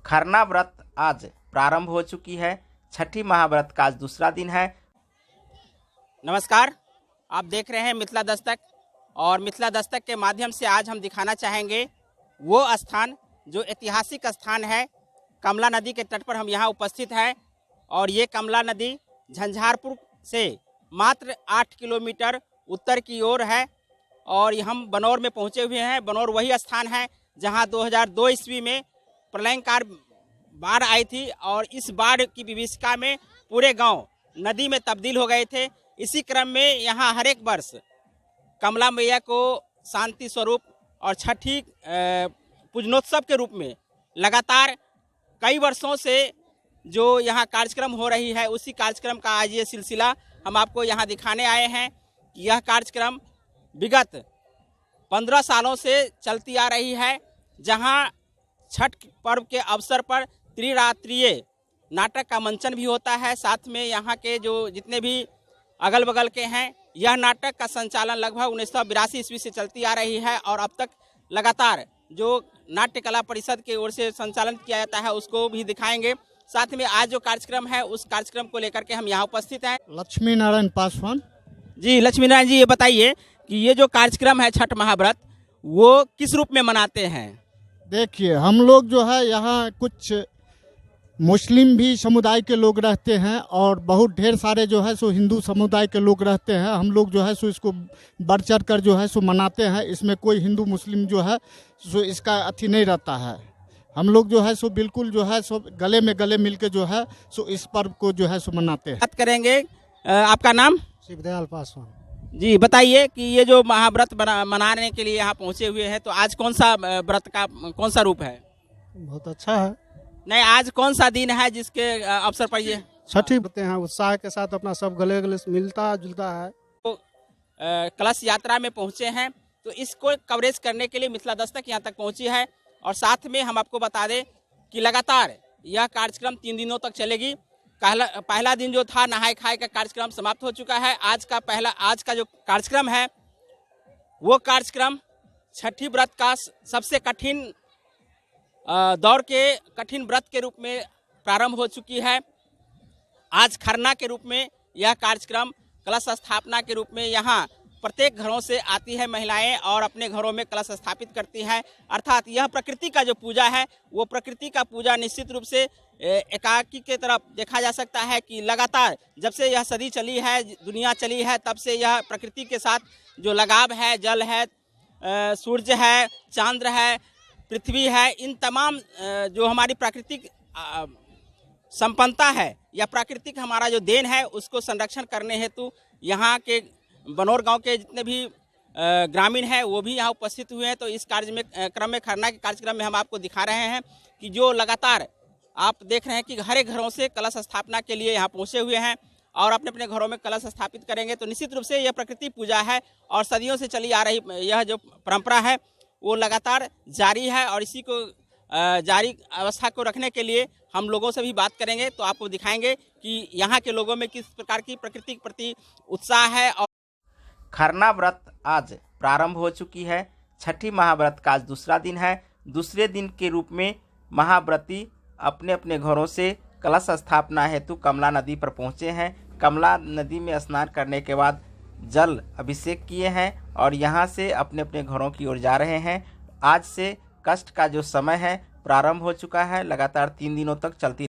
खरना व्रत आज प्रारंभ हो चुकी है। छठी महाव्रत का आज दूसरा दिन है। नमस्कार, आप देख रहे हैं मिथिला दस्तक और मिथिला दस्तक के माध्यम से आज हम दिखाना चाहेंगे वो स्थान जो ऐतिहासिक स्थान है। कमला नदी के तट पर हम यहाँ उपस्थित हैं और ये कमला नदी झंझारपुर से मात्र 8 किलोमीटर उत्तर की ओर है और हम बनौर में पहुँचे हुए हैं। बनौर वही स्थान है जहाँ 2002 ईस्वी में प्रलयंकार बाढ़ आई थी और इस बाढ़ की विभीषिका में पूरे गांव नदी में तब्दील हो गए थे। इसी क्रम में यहाँ हर एक वर्ष कमला मैया को शांति स्वरूप और छठी पूजनोत्सव के रूप में लगातार कई वर्षों से जो यहाँ कार्यक्रम हो रही है, उसी कार्यक्रम का आज ये सिलसिला हम आपको यहाँ दिखाने आए हैं। यह कार्यक्रम विगत 15 सालों से चलती आ रही है, जहाँ छठ पर्व के अवसर पर त्रिरात्रीय नाटक का मंचन भी होता है। साथ में यहाँ के जो जितने भी अगल बगल के हैं, यह नाटक का संचालन लगभग 1982 ईस्वी से चलती आ रही है और अब तक लगातार जो नाट्य कला परिषद की ओर से संचालन किया जाता है उसको भी दिखाएंगे। साथ में आज जो कार्यक्रम है उस कार्यक्रम को लेकर के हम यहाँ उपस्थित हैं। लक्ष्मी नारायण पासवान जी, लक्ष्मी नारायण जी, ये बताइए कि ये जो कार्यक्रम है छठ महाव्रत, वो किस रूप में मनाते हैं? देखिए, हम लोग जो है यहाँ कुछ मुस्लिम भी समुदाय के लोग रहते हैं और बहुत ढेर सारे जो है सो हिंदू समुदाय के लोग रहते हैं। हम लोग जो है सो इसको बढ़ चढ़ कर जो है सो मनाते हैं। इसमें कोई हिंदू मुस्लिम जो है सो इसका अथी नहीं रहता है। हम लोग जो है सो बिल्कुल जो है सो गले में गले मिल के जो है सो इस पर्व को जो है सो मनाते हैं। बात करेंगे, आपका नाम? शिवदयाल पासवान जी, बताइए कि ये जो महाव्रत मनाने के लिए यहाँ पहुँचे हुए हैं, तो आज कौन सा व्रत का कौन सा रूप है? बहुत अच्छा है। नहीं, आज कौन सा दिन है जिसके अवसर पर ये छठी होते हैं, उत्साह के साथ अपना सब गले गले से मिलता जुलता है। तो कलश यात्रा में पहुँचे हैं, तो इसको कवरेज करने के लिए मिथिला दस्तक यहाँ तक पहुँची है। और साथ में हम आपको बता दें कि लगातार यह कार्यक्रम 3 दिनों तक चलेगी। पहला दिन जो था नहाय खाए का कार्यक्रम समाप्त हो चुका है। आज का जो कार्यक्रम है वो कार्यक्रम छठी व्रत का सबसे कठिन दौर के कठिन व्रत के रूप में प्रारंभ हो चुकी है। आज खरना के रूप में यह कार्यक्रम कलश स्थापना के रूप में यहाँ प्रत्येक घरों से आती है महिलाएं और अपने घरों में कलश स्थापित करती हैं। अर्थात यह प्रकृति का जो पूजा है वो प्रकृति का पूजा निश्चित रूप से एकाकी के तरफ देखा जा सकता है कि लगातार जब से यह सदी चली है, दुनिया चली है, तब से यह प्रकृति के साथ जो लगाव है, जल है, सूर्य है, चांद्र है, पृथ्वी है, इन तमाम जो हमारी प्राकृतिक संपन्नता है या प्राकृतिक हमारा जो देन है उसको संरक्षण करने हेतु यहाँ के बनौर गांव के जितने भी ग्रामीण हैं वो भी यहाँ उपस्थित हुए हैं। तो इस क्रम में खरना के कार्यक्रम में हम आपको दिखा रहे हैं कि जो लगातार आप देख रहे हैं कि हर एक घरों से कलश स्थापना के लिए यहाँ पहुँचे हुए हैं और अपने अपने घरों में कलश स्थापित करेंगे। तो निश्चित रूप से यह प्रकृति पूजा है और सदियों से चली आ रही यह जो परंपरा है वो लगातार जारी है और इसी को जारी अवस्था को रखने के लिए हम लोगों से भी बात करेंगे। तो आपको दिखाएंगे कि यहाँ के लोगों में किस प्रकार की प्रकृति के प्रति उत्साह है। और खरना व्रत आज प्रारंभ हो चुकी है। छठी महाव्रत का आज दूसरा दिन है। दूसरे दिन के रूप में महाव्रती अपने अपने घरों से कलश स्थापना हेतु कमला नदी पर पहुँचे हैं। कमला नदी में स्नान करने के बाद जल अभिषेक किए हैं और यहाँ से अपने अपने घरों की ओर जा रहे हैं। आज से कष्ट का जो समय है प्रारंभ हो चुका है। लगातार 3 दिनों तक चलती